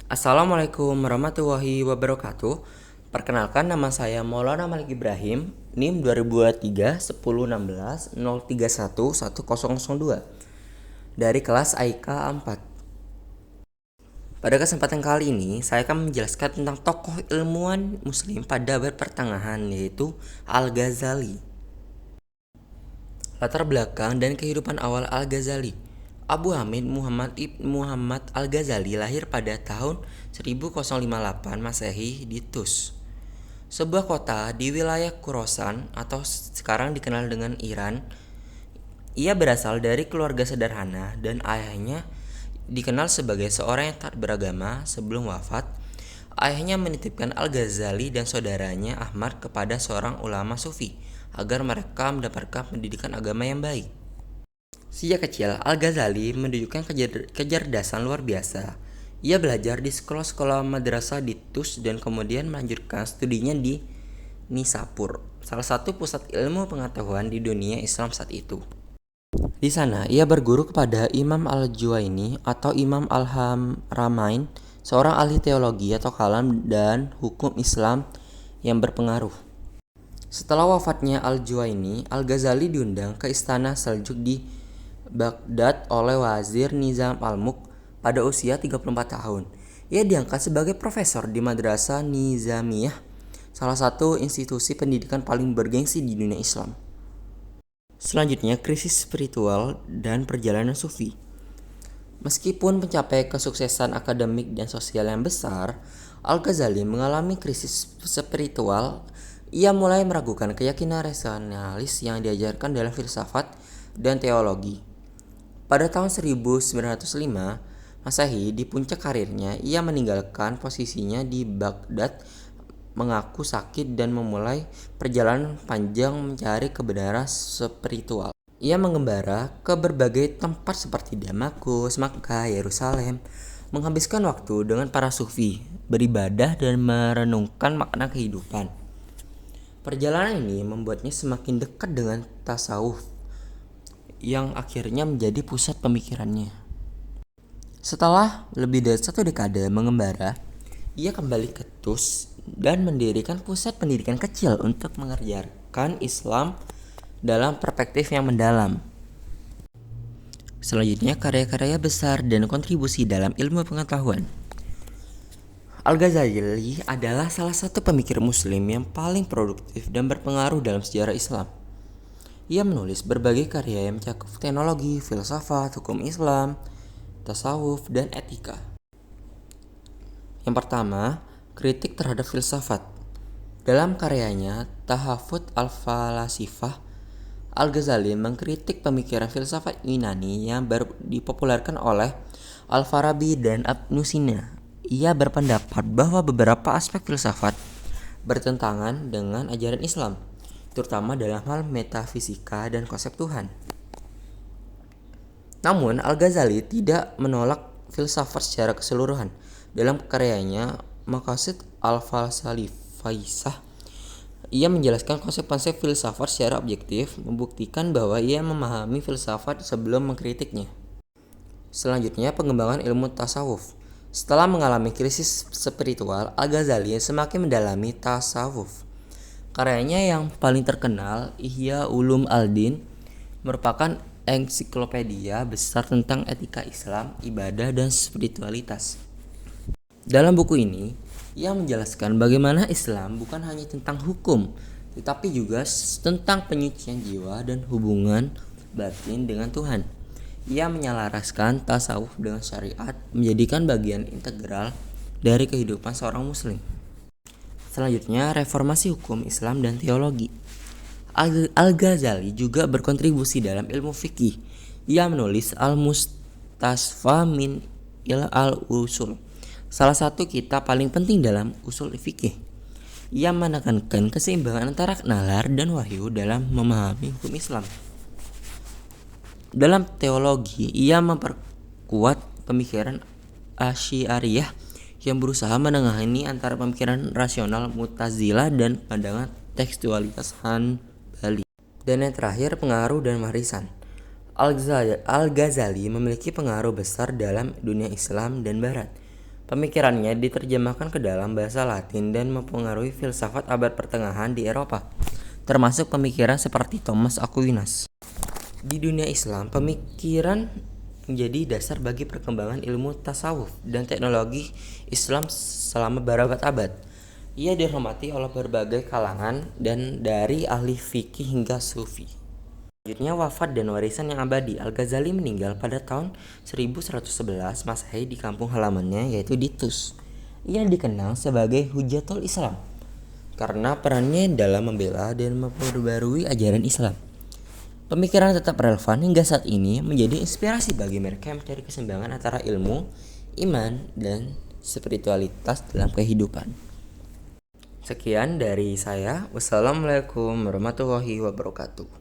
Assalamualaikum warahmatullahi wabarakatuh. Perkenalkan, nama saya Maulana Malik Ibrahim, NIM 2023 1016 031 1002 dari kelas AIK 4. Pada kesempatan kali ini, saya akan menjelaskan tentang tokoh ilmuwan muslim pada abad pertengahan, yaitu Al-Ghazali. Latar belakang dan kehidupan awal Al-Ghazali. Abu Hamid Muhammad ibn Muhammad Al-Ghazali lahir pada tahun 1058 Masehi di Tus, sebuah kota di wilayah Khorasan atau sekarang dikenal dengan Iran. Ia berasal dari keluarga sederhana dan ayahnya dikenal sebagai seorang yang taat beragama. Sebelum wafat, ayahnya menitipkan Al-Ghazali dan saudaranya Ahmad kepada seorang ulama sufi agar mereka mendapatkan pendidikan agama yang baik. Sejak kecil, Al-Ghazali menunjukkan kecerdasan luar biasa. Ia belajar di sekolah-sekolah madrasah di Tus dan kemudian melanjutkan studinya di Nisapur, salah satu pusat ilmu pengetahuan di dunia Islam saat itu. Di sana, ia berguru kepada Imam Al-Juwaini atau Imam Al-Haramain, seorang ahli teologi atau kalam dan hukum Islam yang berpengaruh. Setelah wafatnya Al-Juwaini, Al-Ghazali diundang ke istana Seljuk di Baghdad oleh Wazir Nizam al-Mulk pada usia 34 tahun. Ia diangkat sebagai profesor di Madrasah Nizamiyah, salah satu institusi pendidikan paling bergengsi di dunia Islam. Selanjutnya, krisis spiritual dan perjalanan sufi. Meskipun mencapai kesuksesan akademik dan sosial yang besar, Al-Ghazali mengalami krisis spiritual. Ia mulai meragukan keyakinan rasionalis yang diajarkan dalam filsafat dan teologi. Pada tahun 1905 Masehi, di puncak karirnya, ia meninggalkan posisinya di Baghdad, mengaku sakit dan memulai perjalanan panjang mencari kebenaran spiritual. Ia mengembara ke berbagai tempat seperti Damaskus, Makkah, Yerusalem, menghabiskan waktu dengan para sufi, beribadah dan merenungkan makna kehidupan. Perjalanan ini membuatnya semakin dekat dengan tasawuf, yang akhirnya menjadi pusat pemikirannya. Setelah lebih dari 1 dekade mengembara, ia kembali ke Tus dan mendirikan pusat pendidikan kecil untuk mengajarkan Islam dalam perspektif yang mendalam. Selanjutnya, karya-karya besar dan kontribusi dalam ilmu pengetahuan. Al-Ghazali adalah salah satu pemikir muslim yang paling produktif dan berpengaruh dalam sejarah Islam. Ia menulis berbagai karya yang mencakup teknologi, filsafat, hukum Islam, tasawuf, dan etika. Yang pertama, kritik terhadap filsafat. Dalam karyanya Tahafut al-Falasifah, Al-Ghazali mengkritik pemikiran filsafat Yunani yang baru dipopulerkan oleh Al-Farabi dan Ibnu Sina. Ia berpendapat bahwa beberapa aspek filsafat bertentangan dengan ajaran Islam, terutama dalam hal metafisika dan konsep Tuhan. Namun, Al-Ghazali tidak menolak filsafat secara keseluruhan. Dalam karyanya Maqasid al-Falsafah, ia menjelaskan konsep-konsep filsafat secara objektif, membuktikan bahwa ia memahami filsafat sebelum mengkritiknya. Selanjutnya, pengembangan ilmu tasawuf. Setelah mengalami krisis spiritual, Al-Ghazali semakin mendalami tasawuf. Karyanya yang paling terkenal, Ihya Ulum al-Din, merupakan ensiklopedia besar tentang etika Islam, ibadah, dan spiritualitas. Dalam buku ini, ia menjelaskan bagaimana Islam bukan hanya tentang hukum, tetapi juga tentang penyucian jiwa dan hubungan batin dengan Tuhan. Ia menyelaraskan tasawuf dengan syariat, menjadikan bagian integral dari kehidupan seorang muslim. Selanjutnya, reformasi hukum Islam dan teologi. Al-Ghazali juga berkontribusi dalam ilmu fikih. Ia menulis Al-Mustasfa min al-Usul, salah satu kitab paling penting dalam usul fikih. Ia menekankan keseimbangan antara nalar dan wahyu dalam memahami hukum Islam. Dalam teologi, ia memperkuat pemikiran Asy'ariyah yang berusaha menengahi antara pemikiran rasional Mu'tazilah dan pandangan tekstualitas Hanbali. Dan yang terakhir, pengaruh dan warisan. Al-Ghazali memiliki pengaruh besar dalam dunia Islam dan Barat. Pemikirannya diterjemahkan ke dalam bahasa Latin dan mempengaruhi filsafat abad pertengahan di Eropa, termasuk pemikiran seperti Thomas Aquinas. Di dunia Islam, pemikiran menjadi dasar bagi perkembangan ilmu tasawuf dan teknologi Islam selama berabad-abad. Ia dihormati oleh berbagai kalangan dan dari ahli fikih hingga sufi. Selanjutnya, wafat dan warisan yang abadi. Al-Ghazali meninggal pada tahun 1111 Masehi di kampung halamannya yaitu di Tus. Ia dikenal sebagai Hujatul Islam karena perannya dalam membela dan memperbarui ajaran Islam. Pemikiran tetap relevan hingga saat ini, menjadi inspirasi bagi mereka yang mencari keseimbangan antara ilmu, iman, dan spiritualitas dalam kehidupan. Sekian dari saya. Wassalamualaikum warahmatullahi wabarakatuh.